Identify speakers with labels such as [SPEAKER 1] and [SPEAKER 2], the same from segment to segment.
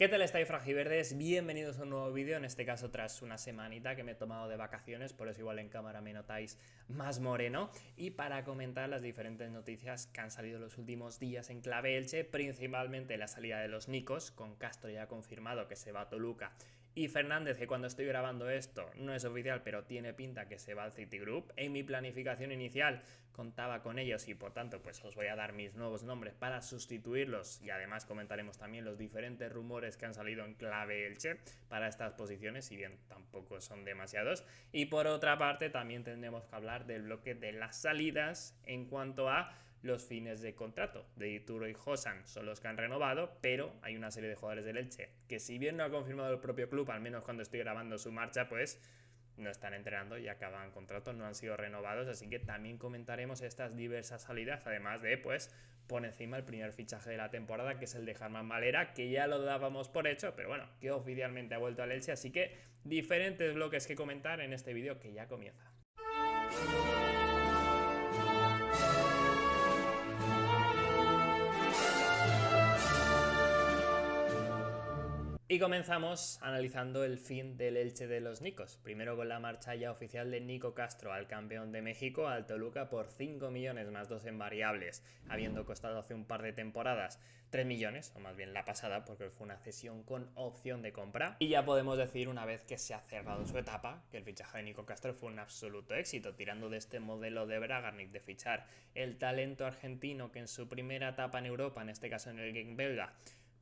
[SPEAKER 1] ¿Qué tal estáis, fragiverdes? Bienvenidos a un nuevo vídeo, en este caso tras una semanita que me he tomado de vacaciones, por eso igual en cámara me notáis más moreno, y para comentar las diferentes noticias que han salido los últimos días en clave Elche, principalmente la salida de los Nicos, con Castro ya confirmado que se va a Toluca, y Fernández, que cuando estoy grabando esto no es oficial, pero tiene pinta que se va al Citigroup. En mi planificación inicial contaba con ellos y por tanto pues os voy a dar mis nuevos nombres para sustituirlos, y además comentaremos también los diferentes rumores que han salido en clave Elche para estas posiciones, si bien tampoco son demasiados. Y por otra parte también tendremos que hablar del bloque de las salidas en cuanto a los fines de contrato de Dituro y Josan. Son los que han renovado, pero hay una serie de jugadores del Elche que, si bien no ha confirmado el propio club, al menos cuando estoy grabando su marcha, pues no están entrenando y acaban contratos, no han sido renovados, así que también comentaremos estas diversas salidas, además de pues por encima el primer fichaje de la temporada, que es el de Germán Valera, que ya lo dábamos por hecho, pero bueno, que oficialmente ha vuelto al Elche, así que diferentes bloques que comentar en este vídeo que ya comienza. Y comenzamos analizando el fin del Elche de los Nicos. Primero con la marcha ya oficial de Nico Castro al campeón de México, al Toluca, por 5 millones más 2 en variables, habiendo costado hace un par de temporadas 3 millones, o más bien la pasada, porque fue una cesión con opción de compra. Y ya podemos decir, una vez que se ha cerrado su etapa, que el fichaje de Nico Castro fue un absoluto éxito, tirando de este modelo de Bragarnik de fichar el talento argentino que en su primera etapa en Europa, en este caso en el Genk belga,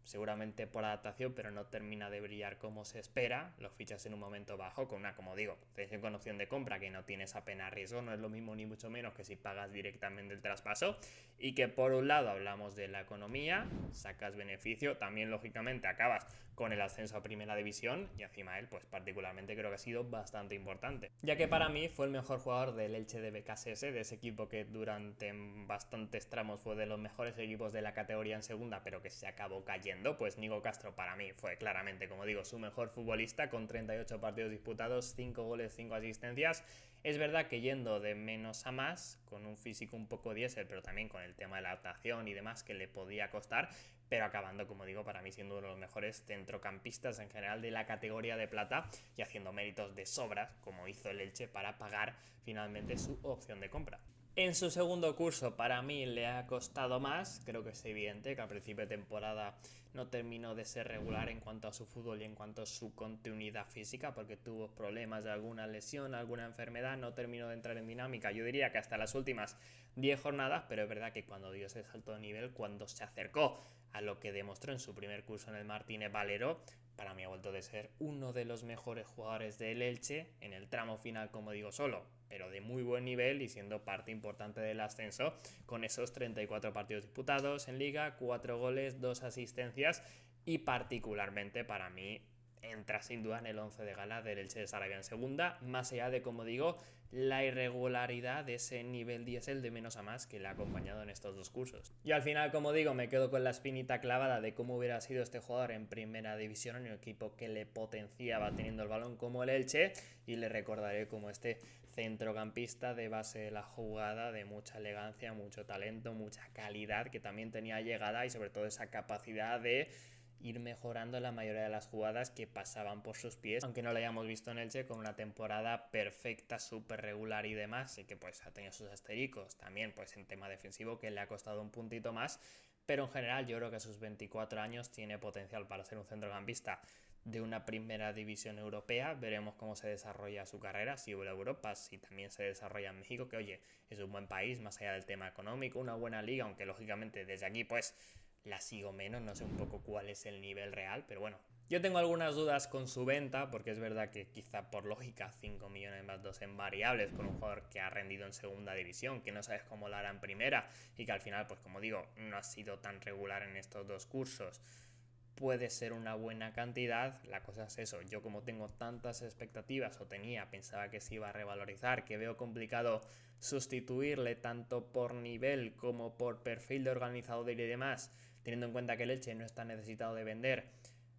[SPEAKER 1] seguramente por adaptación, pero no termina de brillar como se espera. Lo fichas en un momento bajo con una, como digo, cesión con opción de compra, que no tienes apenas riesgo, no es lo mismo ni mucho menos que si pagas directamente el traspaso. Y que por un lado hablamos de la economía, sacas beneficio, también lógicamente acabas con el ascenso a primera división, y encima él pues particularmente creo que ha sido bastante importante, ya que para mí fue el mejor jugador del Elche de BKSS, de ese equipo que durante bastantes tramos fue de los mejores equipos de la categoría en segunda, pero que se acabó cayendo. Pues Nico Castro para mí fue claramente, como digo, su mejor futbolista, con 38 partidos disputados, 5 goles, 5 asistencias. Es verdad que yendo de menos a más, con un físico un poco diésel, pero también con el tema de la adaptación y demás que le podía costar, pero acabando, como digo, para mí siendo uno de los mejores centrocampistas en general de la categoría de plata, y haciendo méritos de sobras, como hizo el Elche, para pagar finalmente su opción de compra. En su segundo curso para mí le ha costado más, creo que es evidente que al principio de temporada no terminó de ser regular en cuanto a su fútbol y en cuanto a su continuidad física, porque tuvo problemas de alguna lesión, alguna enfermedad, no terminó de entrar en dinámica, yo diría que hasta las últimas 10 jornadas, pero es verdad que cuando dio ese salto de nivel, cuando se acercó a lo que demostró en su primer curso en el Martínez Valero, para mí ha vuelto de ser uno de los mejores jugadores del Elche, en el tramo final, como digo, solo, pero de muy buen nivel y siendo parte importante del ascenso, con esos 34 partidos disputados en Liga, 4 goles, 2 asistencias, y particularmente para mí entra sin duda en el 11 de gala del Elche de Sarabia en segunda, más allá de, como digo, la irregularidad de ese nivel diésel de menos a más que le ha acompañado en estos dos cursos. Y al final, como digo, me quedo con la espinita clavada de cómo hubiera sido este jugador en primera división, en un equipo que le potenciaba teniendo el balón como el Elche, y le recordaré como este centrocampista de base de la jugada, de mucha elegancia, mucho talento, mucha calidad, que también tenía llegada y sobre todo esa capacidad de ir mejorando la mayoría de las jugadas que pasaban por sus pies, aunque no lo hayamos visto en Elche con una temporada perfecta, súper regular y demás, y que pues ha tenido sus astericos también pues en tema defensivo, que le ha costado un puntito más, pero en general yo creo que a sus 24 años tiene potencial para ser un centrocampista de una primera división europea. Veremos cómo se desarrolla su carrera, si vuelve a Europa, si también se desarrolla en México, que oye, es un buen país, más allá del tema económico, una buena liga, aunque lógicamente desde aquí pues la sigo menos, no sé un poco cuál es el nivel real, pero bueno. Yo tengo algunas dudas con su venta, porque es verdad que quizá por lógica 5 millones más 2 en variables por un jugador que ha rendido en segunda división, que no sabes cómo lo hará en primera y que al final, pues como digo, no ha sido tan regular en estos dos cursos, puede ser una buena cantidad. La cosa es eso, yo como tengo tantas expectativas, o tenía, pensaba que se iba a revalorizar, que veo complicado sustituirle tanto por nivel como por perfil de organizador y demás, teniendo en cuenta que el Elche no está necesitado de vender.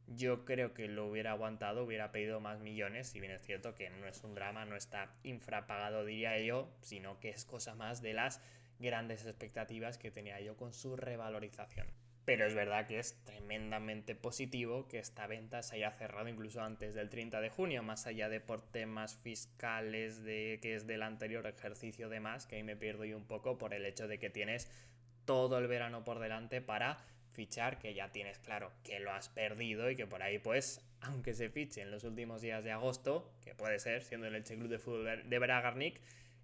[SPEAKER 1] Yo creo que lo hubiera aguantado, hubiera pedido más millones, si bien es cierto que no es un drama, no está infrapagado diría yo, sino que es cosa más de las grandes expectativas que tenía yo con su revalorización. Pero es verdad que es tremendamente positivo que esta venta se haya cerrado incluso antes del 30 de junio, más allá de por temas fiscales de que es del anterior ejercicio de más, que ahí me pierdo yo un poco por el hecho de que tienes todo el verano por delante para fichar, que ya tienes claro que lo has perdido y que por ahí pues, aunque se fiche en los últimos días de agosto, que puede ser, siendo el Elche Club de Fútbol de Bragarnik,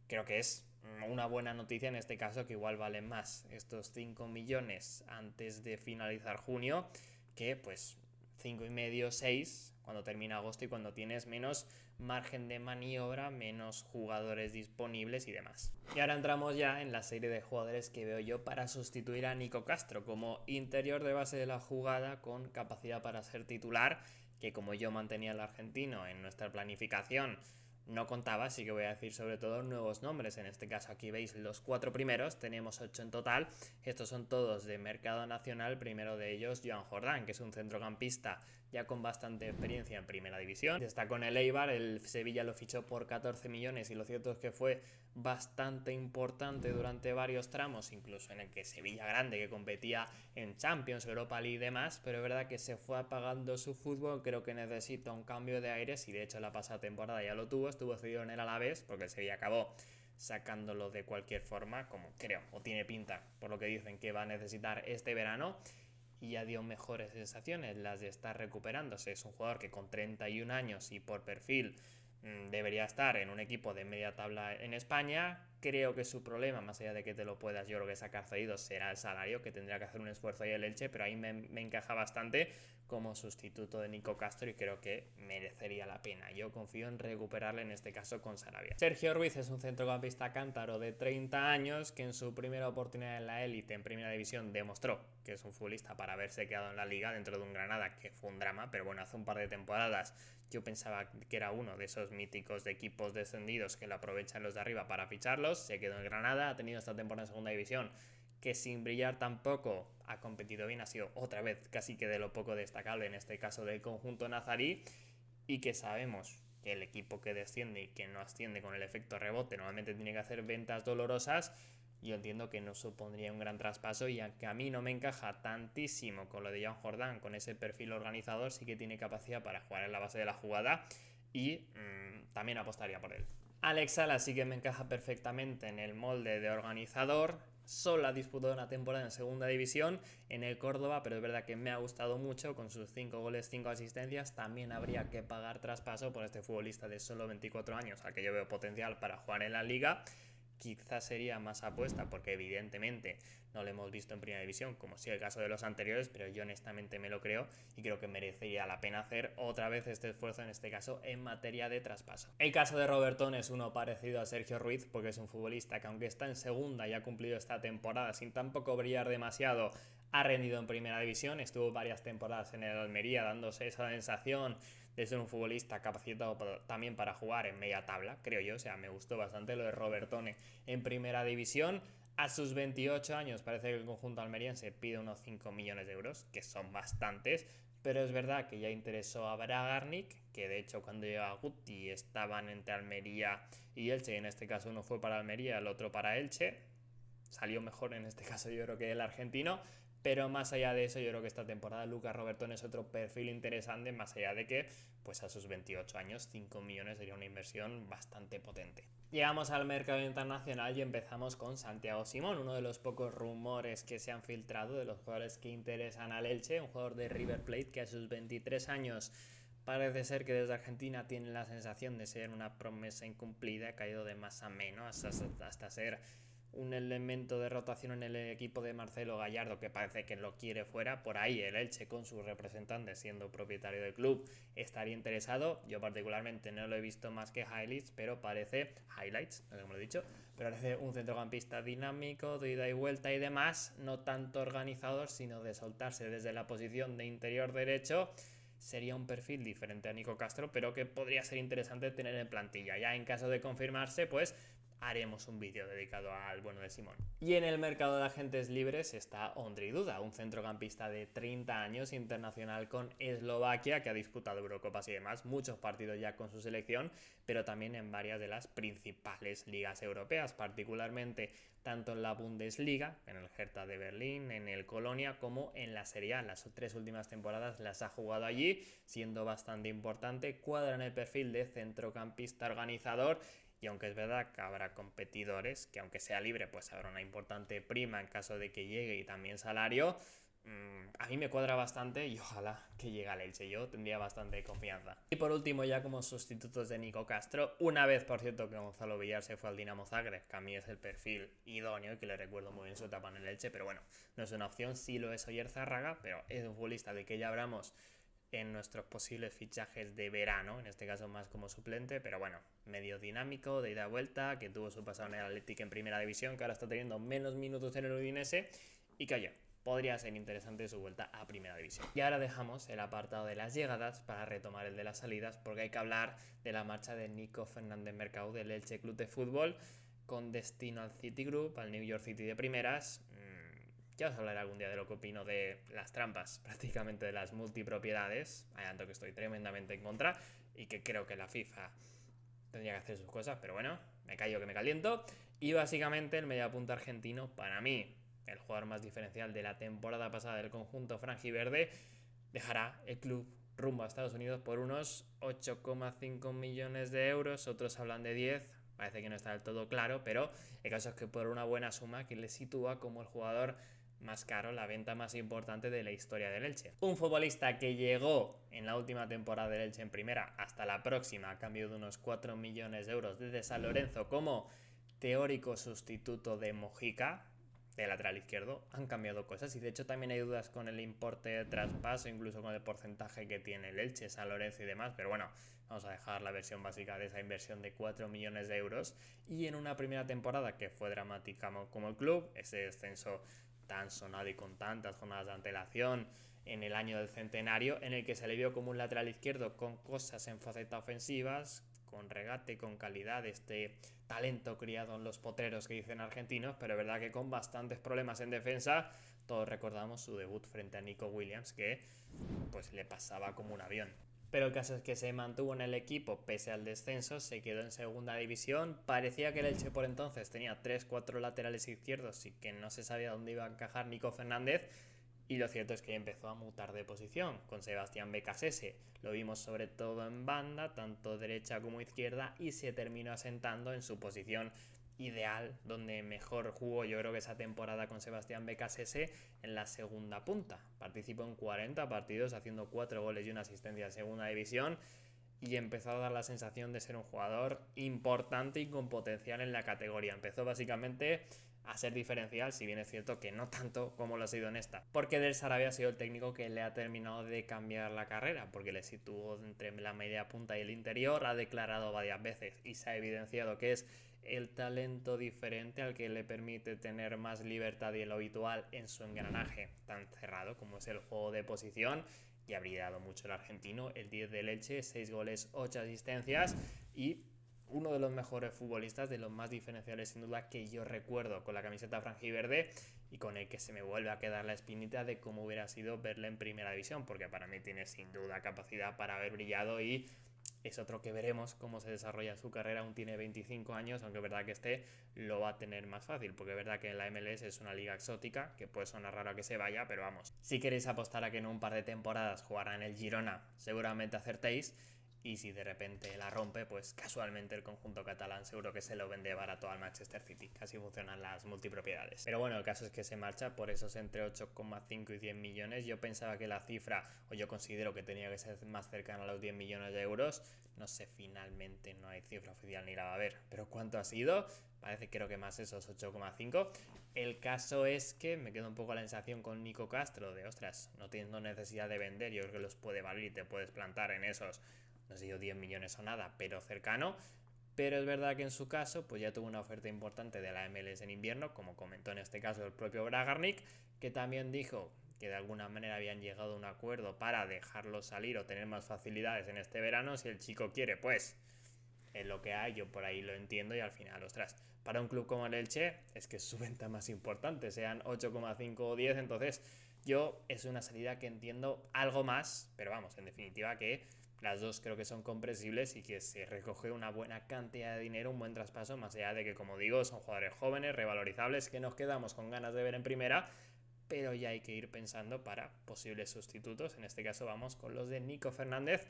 [SPEAKER 1] creo que es una buena noticia en este caso, que igual valen más estos 5 millones antes de finalizar junio que pues 5,5, 6 cuando termina agosto y cuando tienes menos margen de maniobra, menos jugadores disponibles y demás. Y ahora entramos ya en la serie de jugadores que veo yo para sustituir a Nico Castro como interior de base de la jugada con capacidad para ser titular, que como yo mantenía al argentino en nuestra planificación no contaba, así que voy a decir sobre todo nuevos nombres. En este caso aquí veis los 4 primeros, tenemos 8 en total. Estos son todos de mercado nacional, primero de ellos Joan Jordán, que es un centrocampista ya con bastante experiencia en primera división. Está con el Eibar, el Sevilla lo fichó por 14 millones y lo cierto es que fue bastante importante durante varios tramos, incluso en el que Sevilla grande, que competía en Champions, Europa League y demás, pero es verdad que se fue apagando su fútbol, creo que necesita un cambio de aires y de hecho la pasada temporada ya lo tuvo, estuvo cedido en el Alavés porque el Sevilla acabó sacándolo de cualquier forma, como creo, o tiene pinta, por lo que dicen que va a necesitar este verano, y ya dio mejores sensaciones las de estar recuperándose. Es un jugador que con 31 años y por perfil debería estar en un equipo de media tabla en España. Creo que su problema, más allá de que te lo puedas, yo creo que sacar cedido, será el salario, que tendrá que hacer un esfuerzo ahí el Elche, pero ahí me encaja bastante como sustituto de Nico Castro y creo que merecería la pena. Yo confío en recuperarle en este caso con Sarabia. Sergio Ruiz es un centrocampista cántaro de 30 años que en su primera oportunidad en la élite en primera división demostró que es un futbolista para haberse quedado en la liga dentro de un Granada que fue un drama, pero bueno, hace un par de temporadas yo pensaba que era uno de esos míticos de equipos descendidos que lo aprovechan los de arriba para ficharlos. Se quedó en Granada, ha tenido esta temporada en segunda división que sin brillar tampoco ha competido bien, ha sido otra vez casi que de lo poco destacable en este caso del conjunto nazarí, y que sabemos que el equipo que desciende y que no asciende con el efecto rebote normalmente tiene que hacer ventas dolorosas. Yo entiendo que no supondría un gran traspaso y aunque a mí no me encaja tantísimo con lo de Joan Jordán, con ese perfil organizador, sí que tiene capacidad para jugar en la base de la jugada y también apostaría por él. Alex Sala sí que me encaja perfectamente en el molde de organizador. Solo ha disputado una temporada en segunda división en el Córdoba, pero es verdad que me ha gustado mucho con sus 5 goles, 5 asistencias. También habría que pagar traspaso por este futbolista de solo 24 años, al que yo veo potencial para jugar en la liga. Quizás sería más apuesta porque evidentemente no lo hemos visto en primera división como sí el caso de los anteriores, pero yo honestamente me lo creo y creo que merecería la pena hacer otra vez este esfuerzo, en este caso en materia de traspaso. El caso de Robertón es uno parecido a Sergio Ruiz porque es un futbolista que aunque está en segunda y ha cumplido esta temporada sin tampoco brillar demasiado, ha rendido en primera división, estuvo varias temporadas en el Almería dándose esa sensación de ser un futbolista capacitado también para jugar en media tabla, creo yo. O sea, me gustó bastante lo de Robertone en primera división. A sus 28 años parece que el conjunto almeriense pide unos 5 millones de euros, que son bastantes, pero es verdad que ya interesó a Bragarnik, que de hecho cuando llegó a Guti estaban entre Almería y Elche, y en este caso uno fue para Almería, el otro para Elche. Salió mejor en este caso yo creo que el argentino, pero más allá de eso yo creo que esta temporada Lucas Robertón es otro perfil interesante, más allá de que pues a sus 28 años 5 millones sería una inversión bastante potente. Llegamos al mercado internacional y empezamos con Santiago Simón, uno de los pocos rumores que se han filtrado de los jugadores que interesan al Elche, un jugador de River Plate que a sus 23 años parece ser que desde Argentina tiene la sensación de ser una promesa incumplida, ha caído de más a menos hasta ser un elemento de rotación en el equipo de Marcelo Gallardo, que parece que lo quiere fuera. Por ahí el Elche, con sus representantes siendo propietario del club, estaría interesado. Yo particularmente no lo he visto más que highlights, pero parece no sé cómo lo he dicho, pero parece un centrocampista dinámico, de ida y vuelta y demás, no tanto organizador, sino de soltarse desde la posición de interior derecho. Sería un perfil diferente a Nico Castro, pero que podría ser interesante tener en plantilla. Ya en caso de confirmarse, pues haremos un vídeo dedicado al bueno de Simón. Y en el mercado de agentes libres está Ondrej Duda, un centrocampista de 30 años, internacional con Eslovaquia, que ha disputado Eurocopas y demás, muchos partidos ya con su selección, pero también en varias de las principales ligas europeas, particularmente tanto en la Bundesliga, en el Hertha de Berlín, en el Colonia, como en la Serie A. Las 3 últimas temporadas las ha jugado allí, siendo bastante importante, cuadra en el perfil de centrocampista organizador. Y aunque es verdad que habrá competidores, que aunque sea libre, pues habrá una importante prima en caso de que llegue y también salario, a mí me cuadra bastante y ojalá que llegue al Elche. Yo tendría bastante confianza. Y por último, ya como sustitutos de Nico Castro, una vez, por cierto, que Gonzalo Villar se fue al Dinamo Zagreb, que a mí es el perfil idóneo y que le recuerdo muy bien su etapa en el Elche, pero bueno, no es una opción, sí lo es Oyer Zárraga, pero es un futbolista del que ya hablamos en nuestros posibles fichajes de verano, en este caso más como suplente, pero bueno, medio dinámico, de ida y vuelta, que tuvo su pasado en el Athletic en primera división, que ahora está teniendo menos minutos en el Udinese, y que oye, podría ser interesante su vuelta a primera división. Y ahora dejamos el apartado de las llegadas para retomar el de las salidas, porque hay que hablar de la marcha de Nico Fernández Mercado del Elche Club de Fútbol, con destino al Citigroup, al New York City de primeras. Ya os hablaré algún día de lo que opino de las trampas, prácticamente de las multipropiedades. Adelanto que estoy tremendamente en contra y que creo que la FIFA tendría que hacer sus cosas, pero bueno, me callo que me caliento. Y básicamente el mediapunta argentino, para mí, el jugador más diferencial de la temporada pasada del conjunto franjiverde, dejará el club rumbo a Estados Unidos por unos 8,5 millones de euros. Otros hablan de 10. Parece que no está del todo claro, pero el caso es que por una buena suma que le sitúa como el jugador más caro, la venta más importante de la historia del Elche. Un futbolista que llegó en la última temporada del Elche en primera hasta la próxima a cambio de unos 4 millones de euros desde San Lorenzo como teórico sustituto de Mojica, de lateral izquierdo. Han cambiado cosas y de hecho también hay dudas con el importe de traspaso, incluso con el porcentaje que tiene el Elche, San Lorenzo y demás, pero bueno, vamos a dejar la versión básica de esa inversión de 4 millones de euros. Y en una primera temporada que fue dramática como el club, ese descenso tan sonado y con tantas jornadas de antelación en el año del centenario, en el que se le vio como un lateral izquierdo con cosas en faceta ofensivas, con regate, con calidad, este talento criado en los potreros que dicen argentinos, pero es verdad que con bastantes problemas en defensa. Todos recordamos su debut frente a Nico Williams, que pues le pasaba como un avión. Pero el caso es que se mantuvo en el equipo pese al descenso, se quedó en segunda división. Parecía que el Elche por entonces tenía 3-4 laterales izquierdos y que no se sabía dónde iba a encajar Nico Fernández. Y lo cierto es que empezó a mutar de posición con Sebastián Becasese. Lo vimos sobre todo en banda, tanto derecha como izquierda, y se terminó asentando en su posición ideal, donde mejor jugó yo creo que esa temporada con Sebastián Becasese en la segunda punta. Participó en 40 partidos haciendo 4 goles y una asistencia en segunda división y empezó a dar la sensación de ser un jugador importante y con potencial en la categoría. Empezó básicamente a ser diferencial, si bien es cierto que no tanto como lo ha sido en esta. Porque Del Sarabia ha sido el técnico que le ha terminado de cambiar la carrera, porque le situó entre la media punta y el interior, ha declarado varias veces y se ha evidenciado que es el talento diferente al que le permite tener más libertad de lo habitual en su engranaje tan cerrado como es el juego de posición, y ha brillado mucho el argentino, el 10 de Elche, 6 goles, 8 asistencias y uno de los mejores futbolistas, de los más diferenciales sin duda que yo recuerdo con la camiseta franjiverde y con el que se me vuelve a quedar la espinita de cómo hubiera sido verle en primera división, porque para mí tiene sin duda capacidad para haber brillado y es otro que veremos cómo se desarrolla su carrera. Aún tiene 25 años, aunque es verdad que este lo va a tener más fácil, porque es verdad que la MLS es una liga exótica, que puede sonar raro a que se vaya, pero vamos, si queréis apostar a que en un par de temporadas jugará en el Girona, seguramente acertéis. Y si de repente la rompe, pues casualmente el conjunto catalán seguro que se lo vende barato al Manchester City. Casi funcionan las multipropiedades. Pero bueno, el caso es que se marcha por esos entre 8,5 y 10 millones. Yo pensaba que la cifra, o yo considero que tenía que ser más cercana a los 10 millones de euros. No sé, finalmente no hay cifra oficial ni la va a haber. Pero ¿cuánto ha sido? Parece creo que más esos 8,5. El caso es que me quedo un poco la sensación con Nico Castro de, ostras, no teniendo necesidad de vender, yo creo que los puede valer y te puedes plantar en esos, no sé yo, 10 millones o nada, pero cercano. Pero es verdad que en su caso pues ya tuvo una oferta importante de la MLS en invierno, como comentó en este caso el propio Bragarnik, que también dijo que de alguna manera habían llegado a un acuerdo para dejarlo salir o tener más facilidades en este verano. Si el chico quiere, pues es lo que hay, yo por ahí lo entiendo y al final, ostras, para un club como el Elche es que es su venta más importante, sean 8,5 o 10, entonces yo es una salida que entiendo algo más, pero vamos, en definitiva que las dos creo que son comprensibles y que se recoge una buena cantidad de dinero, un buen traspaso, más allá de que, como digo, son jugadores jóvenes, revalorizables, que nos quedamos con ganas de ver en primera, pero ya hay que ir pensando para posibles sustitutos. En este caso vamos con los de Nico Fernández,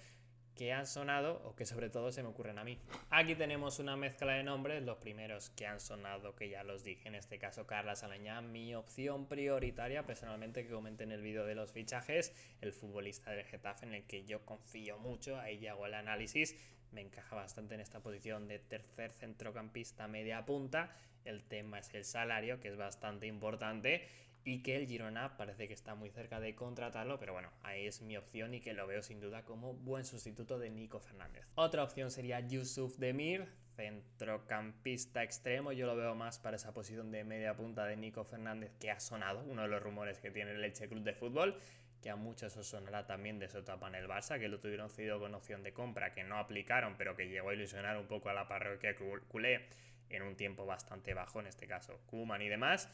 [SPEAKER 1] que han sonado o que sobre todo se me ocurren a mí. Aquí tenemos una mezcla de nombres, los primeros que han sonado, que ya los dije, en este caso Carlos Aleñá, mi opción prioritaria personalmente, que comenté en el vídeo de los fichajes, el futbolista del Getafe en el que yo confío mucho, ahí ya hago el análisis, me encaja bastante en esta posición de tercer centrocampista media punta, el tema es el salario, que es bastante importante, y que el Girona parece que está muy cerca de contratarlo, pero bueno, ahí es mi opción y que lo veo sin duda como buen sustituto de Nico Fernández. Otra opción sería Yusuf Demir, centrocampista extremo, yo lo veo más para esa posición de media punta de Nico Fernández que ha sonado, uno de los rumores que tiene el Elche Club de Fútbol, que a muchos os sonará también de su etapa en el Barça, que lo tuvieron cedido con opción de compra, que no aplicaron, pero que llegó a ilusionar un poco a la parroquia culé en un tiempo bastante bajo, en este caso Koeman y demás.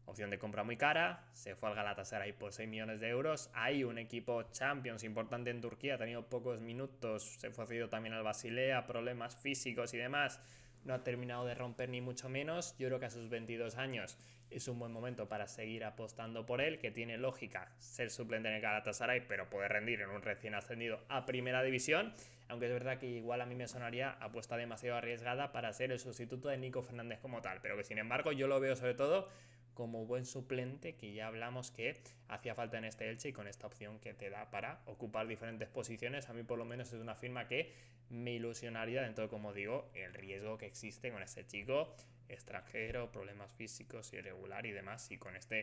[SPEAKER 1] Opción de compra muy cara, se fue al Galatasaray por 6 millones de euros. Hay un equipo Champions importante en Turquía, ha tenido pocos minutos, se fue cedido también al Basilea, problemas físicos y demás. No ha terminado de romper ni mucho menos. Yo creo que a sus 22 años es un buen momento para seguir apostando por él, que tiene lógica ser suplente en el Galatasaray, pero poder rendir en un recién ascendido a primera división. Aunque es verdad que igual a mí me sonaría apuesta demasiado arriesgada para ser el sustituto de Nico Fernández como tal, pero que sin embargo yo lo veo sobre todo como buen suplente, que ya hablamos que hacía falta en este Elche, y con esta opción que te da para ocupar diferentes posiciones, a mí por lo menos es una firma que me ilusionaría dentro de, como digo, el riesgo que existe con este chico extranjero, problemas físicos, irregular y demás, y con esta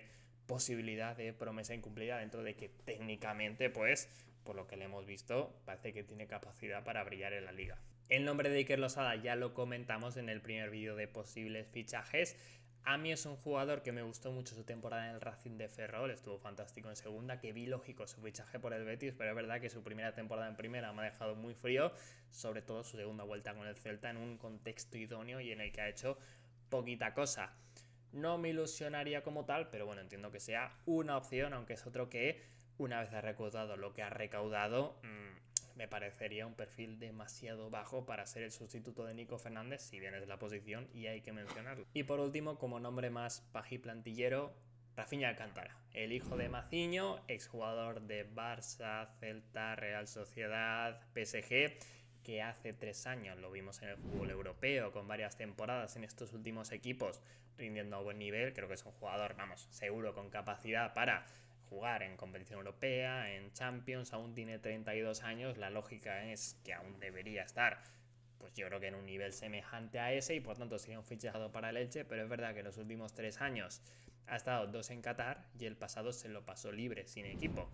[SPEAKER 1] posibilidad de promesa incumplida dentro de que técnicamente, pues, por lo que le hemos visto, parece que tiene capacidad para brillar en la liga. El nombre de Iker Losada ya lo comentamos en el primer vídeo de posibles fichajes. A mí es un jugador que me gustó mucho su temporada en el Racing de Ferrol, estuvo fantástico en segunda, que vi lógico su fichaje por el Betis, pero es verdad que su primera temporada en primera me ha dejado muy frío, sobre todo su segunda vuelta con el Celta en un contexto idóneo y en el que ha hecho poquita cosa. No me ilusionaría como tal, pero bueno, entiendo que sea una opción, aunque es otro que una vez ha recaudado lo que ha recaudado, me parecería un perfil demasiado bajo para ser el sustituto de Nico Fernández, si bien es la posición y hay que mencionarlo. Y por último, como nombre más pajiplantillero, Rafinha Alcántara, el hijo de Maciño, exjugador de Barça, Celta, Real Sociedad, PSG, que hace 3 años lo vimos en el fútbol europeo, con varias temporadas en estos últimos equipos, rindiendo a buen nivel. Creo que es un jugador, vamos, seguro con capacidad para jugar en competición europea, en Champions, aún tiene 32 años, la lógica es que aún debería estar, pues yo creo que en un nivel semejante a ese, y por tanto sería un fichado para el Elche, pero es verdad que en los últimos 3 años ha estado 2 en Qatar y el pasado se lo pasó libre, sin equipo.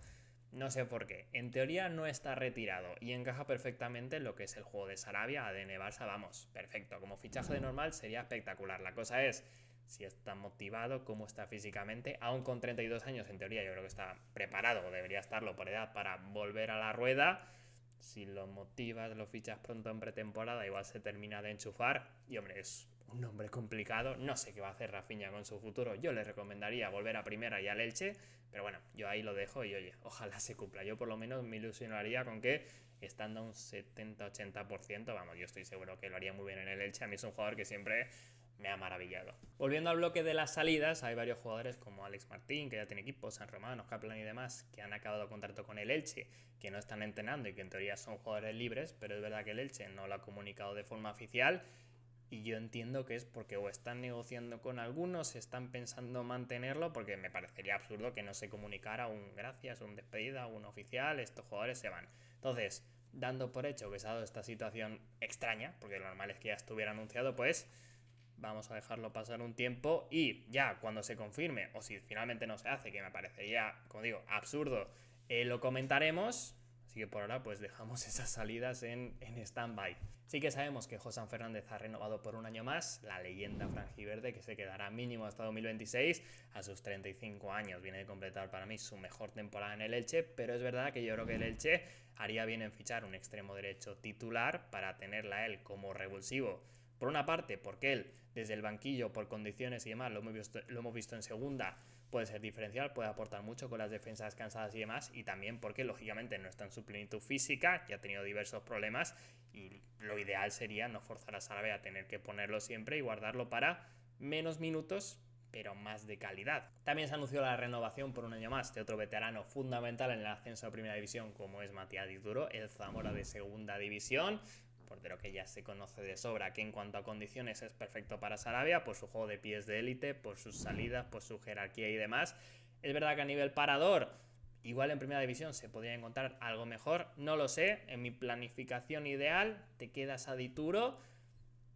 [SPEAKER 1] No sé por qué. En teoría no está retirado y encaja perfectamente en lo que es el juego de Sarabia, ADN Barça, vamos, perfecto. Como fichaje de normal sería espectacular. La cosa es si está motivado, cómo está físicamente, aún con 32 años en teoría yo creo que está preparado, o debería estarlo por edad, para volver a la rueda. Si lo motivas, lo fichas pronto en pretemporada, igual se termina de enchufar y hombre, es un nombre complicado, no sé qué va a hacer Rafinha con su futuro, yo le recomendaría volver a primera y al Elche, pero bueno, yo ahí lo dejo y oye, ojalá se cumpla, yo por lo menos me ilusionaría con que estando a un 70-80%, vamos, yo estoy seguro que lo haría muy bien en el Elche, a mí es un jugador que siempre me ha maravillado. Volviendo al bloque de las salidas, hay varios jugadores como Alex Martín, que ya tiene equipo, San Román, Kaplan y demás, que han acabado contrato con el Elche, que no están entrenando y que en teoría son jugadores libres, pero es verdad que el Elche no lo ha comunicado de forma oficial. Y yo entiendo que es porque o están negociando con algunos, están pensando mantenerlo, porque me parecería absurdo que no se comunicara un gracias, un despedida, un oficial, estos jugadores se van. Entonces, dando por hecho que se ha dado esta situación extraña, porque lo normal es que ya estuviera anunciado, pues vamos a dejarlo pasar un tiempo y ya cuando se confirme, o si finalmente no se hace, que me parecería, como digo, absurdo, lo comentaremos. Así que por ahora pues dejamos esas salidas en stand-by. Sí que sabemos que Josán Fernández ha renovado por un año más, la leyenda franjiverde que se quedará mínimo hasta 2026 a sus 35 años. Viene de completar para mí su mejor temporada en el Elche, pero es verdad que yo creo que el Elche haría bien en fichar un extremo derecho titular para tenerla a él como revulsivo. Por una parte, porque él, desde el banquillo, por condiciones y demás, lo hemos visto en segunda, puede ser diferencial, puede aportar mucho con las defensas cansadas y demás, y también porque lógicamente no está en su plenitud física, ya ha tenido diversos problemas, y lo ideal sería no forzar a Sarabia a tener que ponerlo siempre y guardarlo para menos minutos, pero más de calidad. También se anunció la renovación por un año más de otro veterano fundamental en el ascenso a Primera División, como es Matías Dituro, el Zamora de Segunda División, portero que ya se conoce de sobra, que en cuanto a condiciones es perfecto para Sarabia, por su juego de pies de élite, por sus salidas, por su jerarquía y demás. Es verdad que a nivel parador, igual en Primera División se podría encontrar algo mejor, no lo sé. En mi planificación ideal te quedas a Dituro,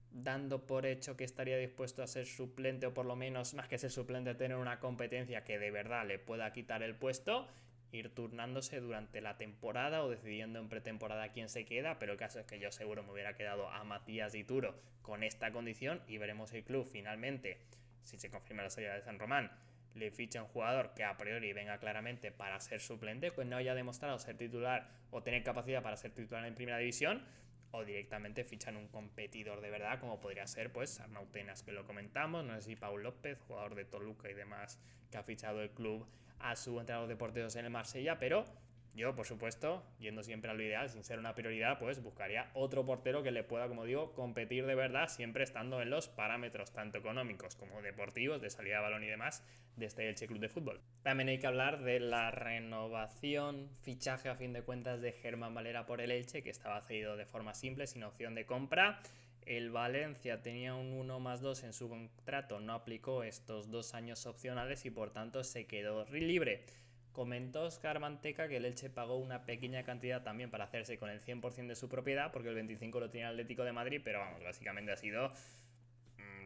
[SPEAKER 1] dando por hecho que estaría dispuesto a ser suplente, o por lo menos más que ser suplente, tener una competencia que de verdad le pueda quitar el puesto, ir turnándose durante la temporada o decidiendo en pretemporada quién se queda, pero el caso es que yo seguro me hubiera quedado a Matías Dituro con esta condición, y veremos si el club finalmente, si se confirma la salida de San Román, le ficha un jugador que a priori venga claramente para ser suplente, pues no haya demostrado ser titular o tener capacidad para ser titular en Primera División, o directamente fichan un competidor de verdad, como podría ser pues Arnau Tenas, que lo comentamos, no sé si Pau López, jugador de Toluca y demás, que ha fichado el club a su entrenador de porteros en el Marsella, pero yo, por supuesto, yendo siempre a lo ideal, sin ser una prioridad, pues buscaría otro portero que le pueda, como digo, competir de verdad, siempre estando en los parámetros tanto económicos como deportivos, de salida de balón y demás, de este Elche Club de Fútbol. También hay que hablar de la renovación, fichaje a fin de cuentas de Germán Valera por el Elche, que estaba cedido de forma simple, sin opción de compra. El Valencia tenía un 1+2 en su contrato, no aplicó estos 2 años opcionales y por tanto se quedó libre. Comentó Óscar Manteca que el Elche pagó una pequeña cantidad también para hacerse con el 100% de su propiedad, porque el 25% lo tenía el Atlético de Madrid, pero vamos, básicamente ha sido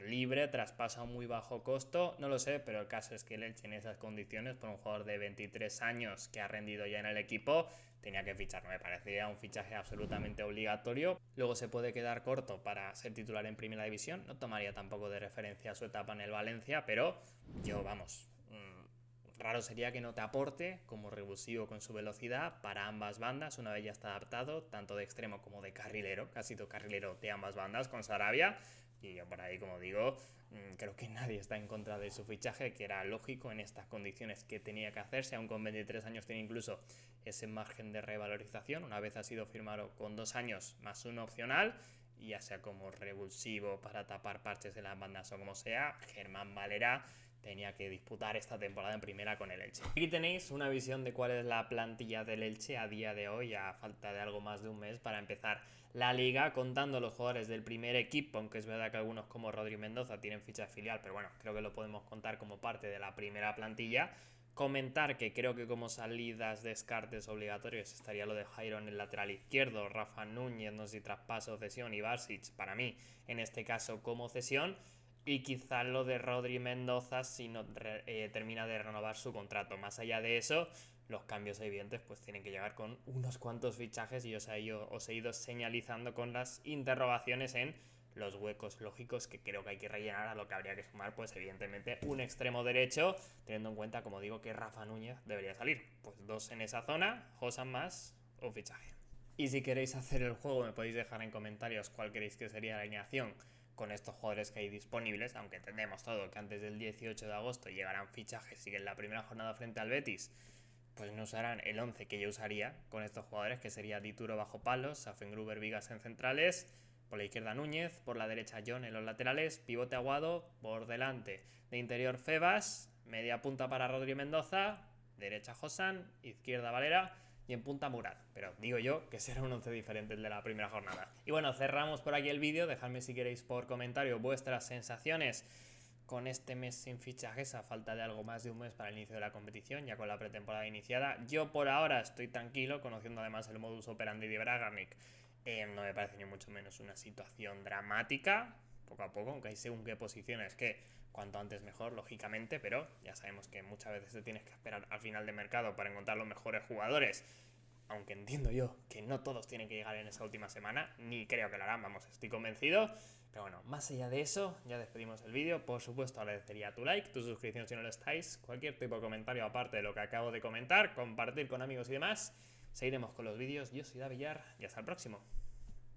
[SPEAKER 1] libre, traspaso a muy bajo costo, no lo sé, pero el caso es que el Elche en esas condiciones, por un jugador de 23 años que ha rendido ya en el equipo, tenía que fichar. No me parecía un fichaje absolutamente obligatorio. Luego se puede quedar corto para ser titular en Primera División, no tomaría tampoco de referencia su etapa en el Valencia, pero yo, vamos, raro sería que no te aporte como revulsivo con su velocidad para ambas bandas, una vez ya está adaptado, tanto de extremo como de carrilero, que ha sido carrilero de ambas bandas con Sarabia. Y yo por ahí, como digo, creo que nadie está en contra de su fichaje, que era lógico en estas condiciones que tenía que hacerse, aún con 23 años tiene incluso ese margen de revalorización, una vez ha sido firmado con 2 años más uno opcional, y ya sea como revulsivo para tapar parches de las bandas o como sea, Germán Valera tenía que disputar esta temporada en primera con el Elche. Aquí tenéis una visión de cuál es la plantilla del Elche a día de hoy, a falta de algo más de un mes para empezar la liga, contando los jugadores del primer equipo, aunque es verdad que algunos como Rodri Mendoza tienen ficha filial, pero bueno, creo que lo podemos contar como parte de la primera plantilla. Comentar que creo que como salidas, descartes obligatorios estaría lo de Jairo en el lateral izquierdo, Rafa Núñez, no sé si traspaso, cesión, y Barsic, para mí, en este caso como cesión. Y quizás lo de Rodri Mendoza si no termina de renovar su contrato. Más allá de eso, los cambios evidentes pues tienen que llegar con unos cuantos fichajes, y os he ido señalizando con las interrogaciones en los huecos lógicos que creo que hay que rellenar, a lo que habría que sumar pues evidentemente un extremo derecho, teniendo en cuenta, como digo, que Rafa Núñez debería salir. Pues 2 en esa zona, Josan más un fichaje. Y si queréis hacer el juego me podéis dejar en comentarios cuál queréis que sería la alineación con estos jugadores que hay disponibles, aunque entendemos todo que antes del 18 de agosto llegarán fichajes y que en la primera jornada frente al Betis pues no usarán el 11 que yo usaría con estos jugadores, que sería Dituro bajo palos, Safengruber, Vigas en centrales, por la izquierda Núñez, por la derecha John en los laterales, pivote Aguado, por delante de interior Febas, media punta para Rodri Mendoza, derecha Josan, izquierda Valera y en punta Murat. Pero digo yo que será un 11 diferente el de la primera jornada. Y bueno, cerramos por aquí el vídeo. Dejadme si queréis por comentario vuestras sensaciones con este mes sin fichajes, a falta de algo más de un mes para el inicio de la competición, ya con la pretemporada iniciada. Yo por ahora estoy tranquilo, conociendo además el modus operandi de Bragarnik. No me parece ni mucho menos una situación dramática, poco a poco, aunque hay según qué posiciones que cuanto antes mejor, lógicamente, pero ya sabemos que muchas veces te tienes que esperar al final de mercado para encontrar los mejores jugadores. aunque entiendo yo que no todos tienen que llegar en esa última semana, ni creo que lo harán, vamos, estoy convencido. Pero bueno, más allá de eso, ya despedimos el vídeo. Por supuesto, agradecería tu like, tu suscripción si no lo estáis, cualquier tipo de comentario aparte de lo que acabo de comentar, compartir con amigos y demás. Seguiremos con los vídeos. Yo soy Davillar y hasta el próximo.